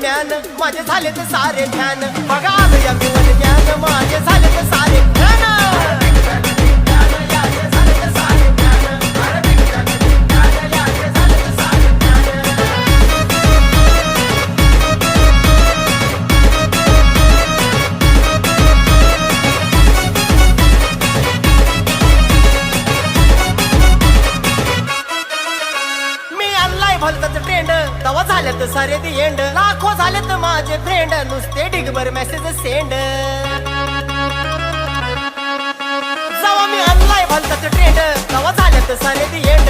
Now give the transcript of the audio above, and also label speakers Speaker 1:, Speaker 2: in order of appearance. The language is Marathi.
Speaker 1: ज्ञान माझे झाले तर सारे ध्यान बघा आलं या विवल ज्ञान माझे झाले तर सारे ध्यान भलतच ट्रेंड तवा झाल्यात सारे दी एंड लाखो झालेत माझे फ्रेंड नुसते ढिगभर मेसेज सेंड जेव्हा मी आणलाय भलतच ट्रेंड तवा झाल्यात सारे दी एंड